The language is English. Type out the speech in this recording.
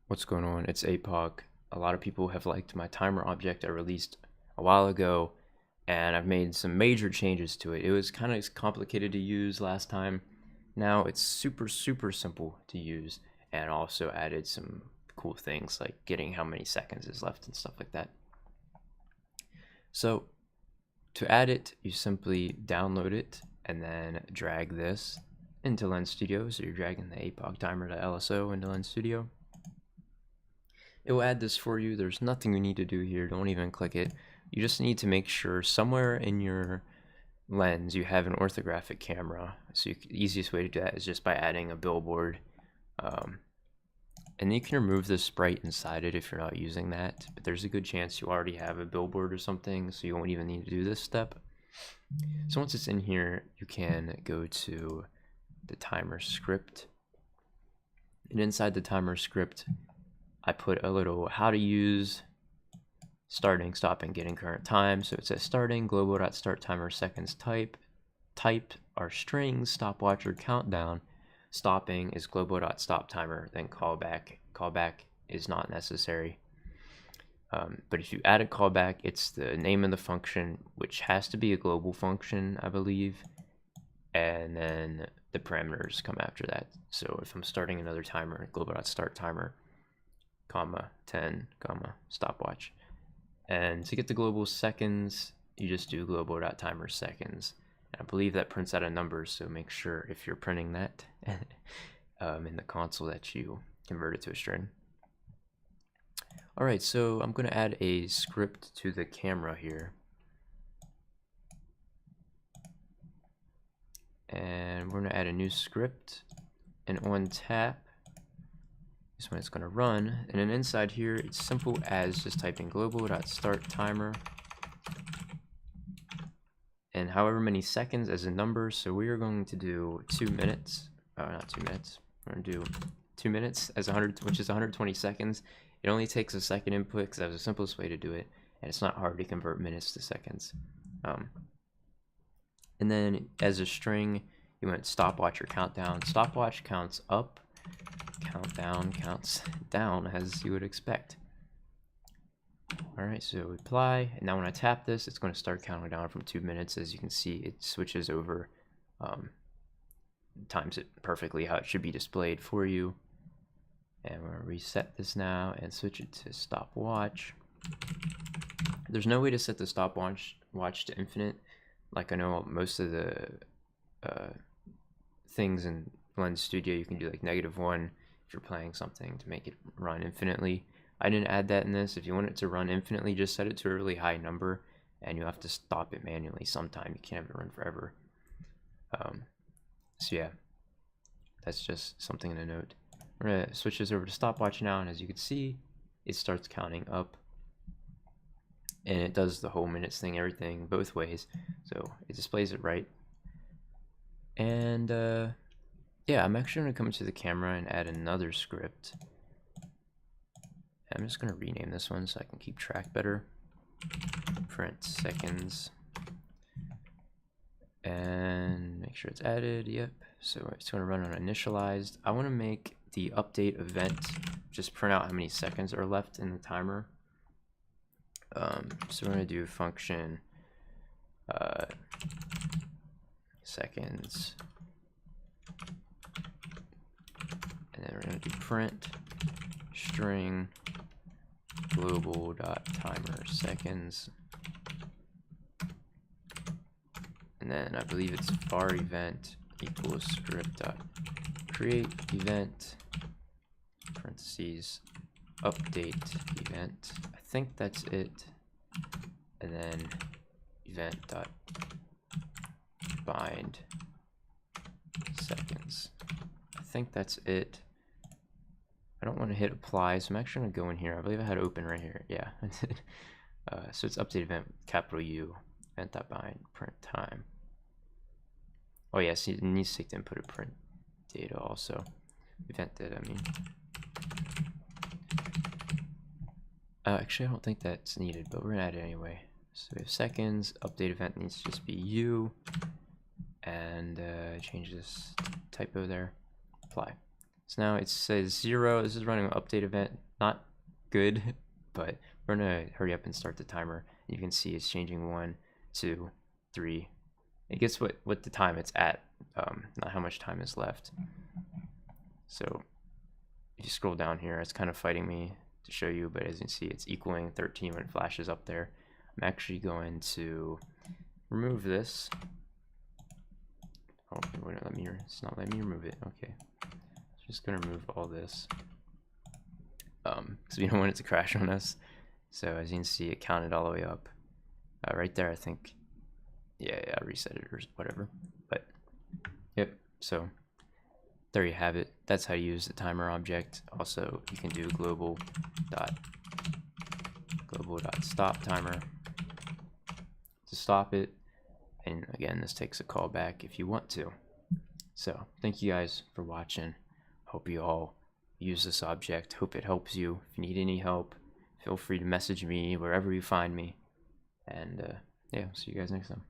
What's going on? It's Apoc. A lot of people have liked my timer object I released a while ago, and I've made some major changes to it. It was kind of complicated to use last time. Now it's super simple to use, and also added some cool things like getting how many seconds is left and stuff like that. So to add it, you simply download it and then drag this into Lens Studio. So you're dragging the Apoc timer.lso into Lens Studio. It will add this for you. There's nothing you need to do here. Don't even click it. You just need to make sure somewhere in your lens you have an orthographic camera. So the easiest way to do that is just by adding a billboard. And you can remove the sprite inside it if you're not using that. But there's a good chance you already have a billboard or something, so you won't even need to do this step. So once it's in here, you can go to the timer script. And inside the timer script, I put a little how to use starting, stopping, getting current time. So it says starting, global.start timer seconds type. Type are strings, stopwatch or countdown. Stopping is global.stop timer, then callback. Callback is not necessary. But if you add a callback, it's the name of the function, which has to be a global function, I believe. And then the parameters come after that. So if I'm starting another timer, global.start timer, comma 10 comma stopwatch, and to get the global seconds you just do global.timer seconds, and I believe that prints out a number, so make sure if you're printing that in the console that you convert it to a string. Alright, so I'm going to add a script to the camera here, and we're going to add a new script, and on tap this one is going to run, and then inside here it's simple as just typing global.start timer and however many seconds as a number. So we are going to do 2 minutes, not 2 minutes, we're going to do 2 minutes as 100, which is 120 seconds. It only takes a second input because that was the simplest way to do it, and it's not hard to convert minutes to seconds. And then as a string you want stopwatch or countdown. Stopwatch counts up, countdown counts down, as you would expect. Alright, so apply, and now when I tap this, it's going to start counting down from 2 minutes. As you can see, it switches over, times it perfectly how it should be displayed for you. And we're going to reset this now and switch it to stopwatch. There's no way to set the stopwatch to infinite. Like I know most of the things in Lens Studio you can do like -1 if you're playing something to make it run infinitely. I didn't add that in this. If you want it to run infinitely, just set it to a really high number, and you have to stop it manually sometime. You can't have it run forever. So yeah, that's just something to note. We're going to switch this over to stopwatch now, and as you can see, it starts counting up. And it does the whole minutes thing, everything, both ways. So it displays it right. And yeah, I'm actually going to come to the camera and add another script. I'm just going to rename this one so I can keep track better. Print seconds. And make sure it's added, yep. So it's going to run on initialized. I want to make the update event just print out how many seconds are left in the timer. So we're going to do function seconds, and then we're going to do print string global.timer seconds, and then I believe it's var event equals script.create event parentheses update event. I think that's it. And then event.bind seconds. I think that's it. I don't want to hit apply, so I'm actually going to go in here. I believe I had open right here. Yeah. So it's update event, capital U, event.bind, print time. Oh yes, it needs to take the input of print data also. Event data, I mean. Actually, I don't think that's needed, but we're going to add it anyway. So we have seconds, update event needs to just be U, and change this typo there, apply. So now it says 0. This is running an update event. Not good, but we're gonna hurry up and start the timer. You can see it's changing 1, 2, 3. It gets what the time it's at, not how much time is left. So if you scroll down here, it's kind of fighting me to show you, but as you can see, it's equaling 13 when it flashes up there. I'm actually going to remove this. Oh, it wouldn't let me, it's not letting me remove it. Okay, just gonna remove all this because we don't want it to crash on us. So as you can see, it counted all the way up right there. I think, yeah, I reset it or whatever. But yep, so there you have it. That's how you use the timer object. Also, you can do global dot stop timer to stop it. And again, this takes a callback if you want to. So thank you guys for watching. Hope you all use this object. Hope it helps you. If you need any help, feel free to message me wherever you find me. And yeah, see you guys next time.